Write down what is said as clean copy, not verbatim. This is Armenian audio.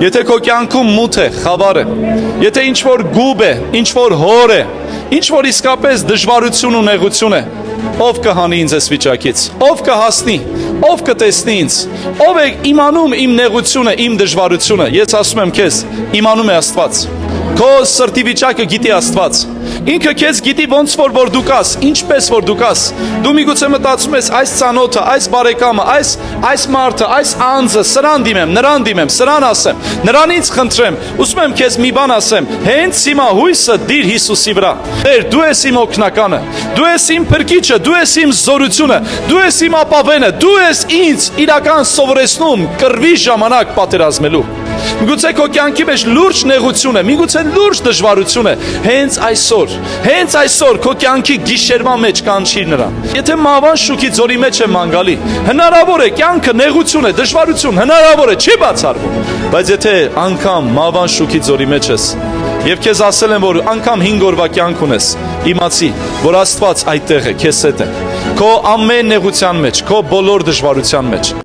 Եթե քո կյանքում մութ է, խավար է, եթե ինչ-որ գուբ է, ինչ-որ հոր է, ինչ-որ իսկապես դժվարություն ու նեղություն է, ով կհանի ինձ այս վիճակից, ով կհասնի, ով կտեսնի ինձ, ով է իմանում իմ նեղությունը, իմ դժվարությունը, ես ասում եմ քեզ, իմանում է Աստված, քո սրտի վիճակը գիտի Աստված, ինքը քեզ գիտի ոնց որ դու կաս, ինչպես որ դու կաս, դու միգուցե մտածում ես այս ծանոթը, այս բարեկամը, այս մարդը, այս անձը, սրան դիմեմ, նրան դիմեմ, սրան ասեմ, նրանից խնդրեմ, ուզում եմ քեզ մի բան ասեմ, հենց հիմա հույսը դիր Հիսուսի վրա, դու ես իմ օգնականը, դու ես իմ փրկիչը, դու ես իմ զորությունը, դու ես իմ ապավենը, դու ես ինձ իրական սովորեցնում կռվի ժամանակ պատերազմելու։ Միգուցե քո կյանքի մեջ լուրջ նեղություն է, միգուցե լուրջ դժվարություն է, հենց այսօր քո կյանքի գիշերվա մեջ կանչիր նրան։ Եթե մահվան շուքի ձորի մեջ է մանգալի, հնարավոր է կյանքը նեղություն է, դժվարություն, հնարավոր է, չի բացառվում։ Բայց եթե անգամ մահվան շուքի ձորի մեջ ես, եւ քեզ ասել են, որ անգամ 5 օրվա կյանք ունես, իմացի, որ Աստված այդտեղ է, քեզ հետ է, քո ամեն նեղության մեջ, քո բոլոր դժվարության մեջ։